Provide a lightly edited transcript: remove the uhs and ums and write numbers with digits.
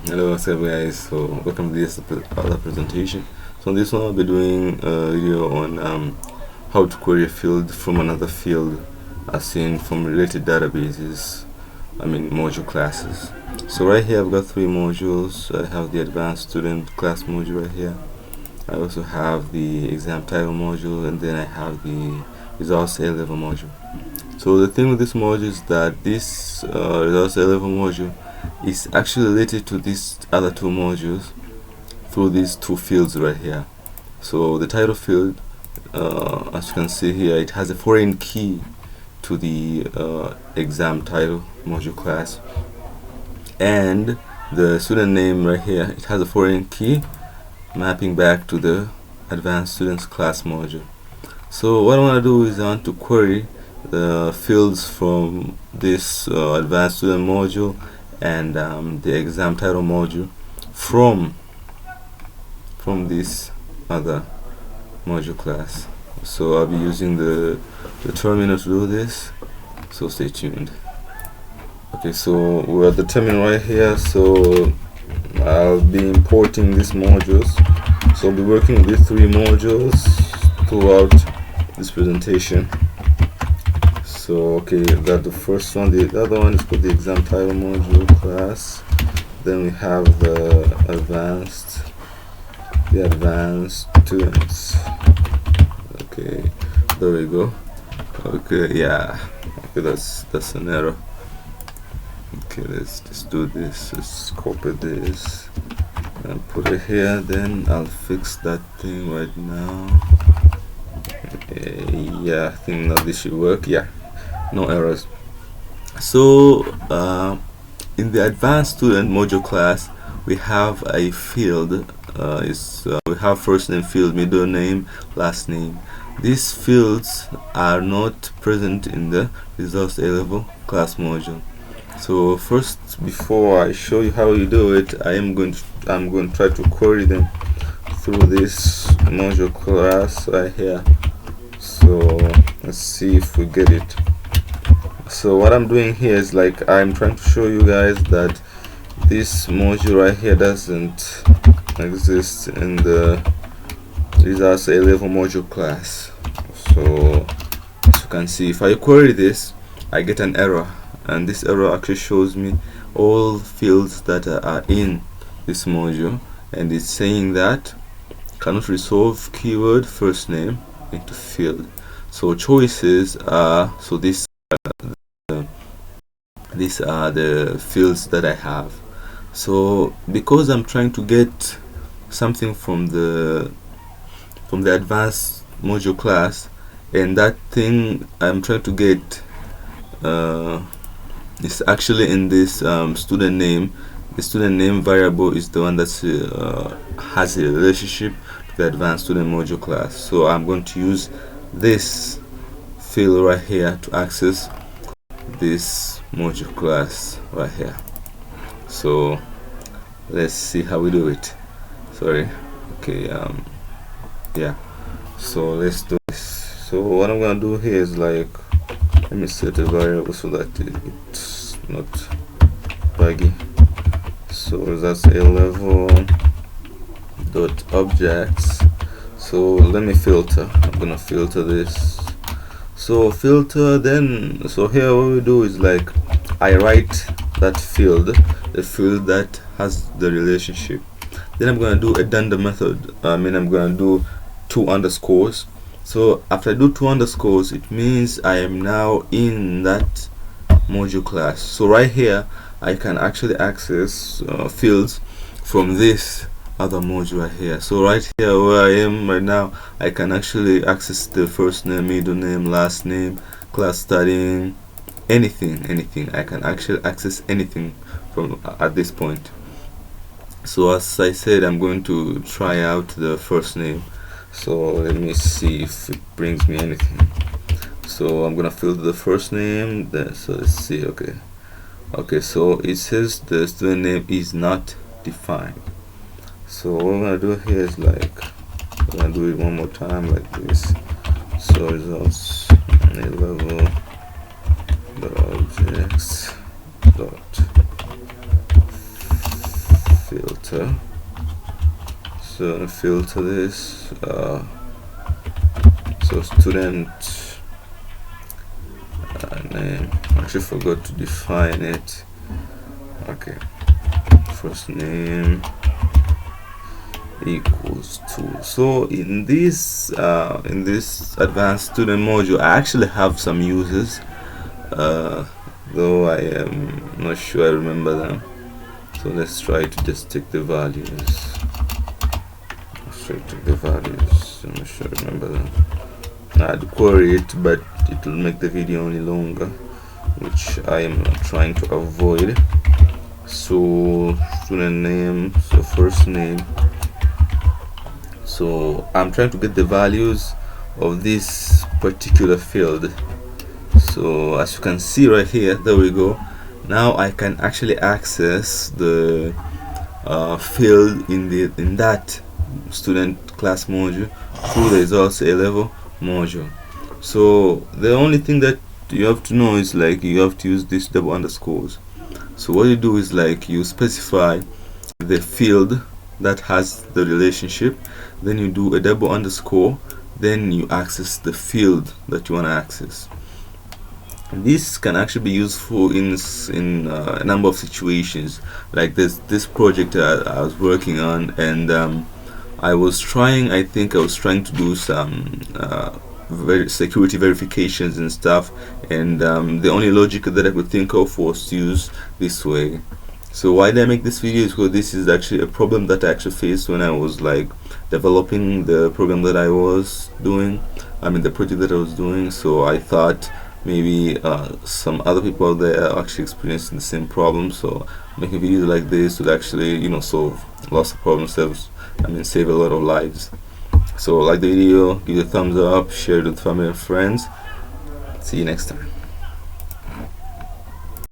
Hello, what's up, guys? So, welcome to this other presentation. So, in this one, I'll be doing a video on how to query a field from another field, as seen from related databases. Module classes. So, right here, I've got three modules. I have the advanced student class module right here. I also have the exam title module, and then I have the results A-level module. So, the thing with this module is that this results A-level module is actually related to these other two modules through these two fields right here. So the title field, as you can see here, it has a foreign key to the exam title module class, and the student name right here, it has a foreign key mapping back to the advanced students class module. So what I want to do is I want to query the fields from this advanced student module and the exam title module from this other module class. So I'll be using the terminal to do this, so stay tuned. Okay, so we're at the terminal right here. So I'll be importing these modules, so I'll be working with these three modules throughout this presentation. So okay, got the first one. The other one is called the exam title module class. Then we have the advanced students. Okay, there we go. Okay, yeah. Okay, that's an error. Okay, let's just do this. Let's copy this and put it here. Then I'll fix that thing right now. Yeah, I think now this should work. Yeah, no errors. So in the advanced student module class, we have a field. We have first name field, middle name, last name. These fields are not present in the results A-level class module. So first, before I show you how you do it, I'm going to try to query them through this module class right here. So let's see if we get it. So what I'm doing here is like I'm trying to show you guys that this module right here doesn't exist in the results A-level module class. So as you can see, if I query this, I get an error, and this error actually shows me all fields that are in this module, and it's saying that cannot resolve keyword first name into field. So choices are, so these are the fields that I have. So because I'm trying to get something from the advanced module class, and that thing I'm trying to get is actually in this student name. The student name variable is the one that has a relationship to the advanced student module class. So I'm going to use this field right here to access this module class right here. So let's see how we do it. Sorry. Okay, yeah, so let's do this. So what I'm gonna do here is like, let me set a variable so that it's not buggy. So that's A-level dot objects. So let me filter. I'm gonna filter this. So filter, then so here what we do is like I write that field, the field that has the relationship. Then I'm gonna do a dunder method. I'm gonna do 2 underscores. So after I do 2 underscores, it means I am now in that module class. So right here I can actually access fields from this other module right here. So right here where I am right now, I can actually access the first name, middle name, last name, class studying, anything. I can actually access anything from at this point. So as I said, I'm going to try out the first name. So let me see if it brings me anything. So I'm gonna filter the first name there. So let's see. Okay, so it says the student name is not defined. So what we're gonna do here is like, we're gonna do it one more time like this. So results A-level dot objects dot filter. So filter this. So student name. I actually forgot to define it. Okay, first name equals to. So in this advanced student module, I actually have some uses, though I am not sure I remember them. So let's try to just take the values. Let's try to take the values. I'm not sure I remember them. I'd query it, but it will make the video only longer, which I am trying to avoid. So student name, so first name. So I'm trying to get the values of this particular field. So as you can see right here, there we go. Now I can actually access the field in that student class module through the results A level module. So the only thing that you have to know is, like, you have to use these double underscores. So what you do is, like, you specify the field that has the relationship, then you do a double underscore, then you access the field that you want to access. This can actually be useful in a number of situations. Like this project I was working on, and I think I was trying to do some security verifications and stuff, and the only logic that I could think of was to use this way. So why did I make this video is because this is actually a problem that I actually faced when I was, like, developing the program that I was doing, the project that I was doing. So I thought maybe some other people out there are actually experiencing the same problem, so making videos like this would actually, solve lots of problems, save a lot of lives. So like the video, give it a thumbs up, share it with family and friends. See you next time.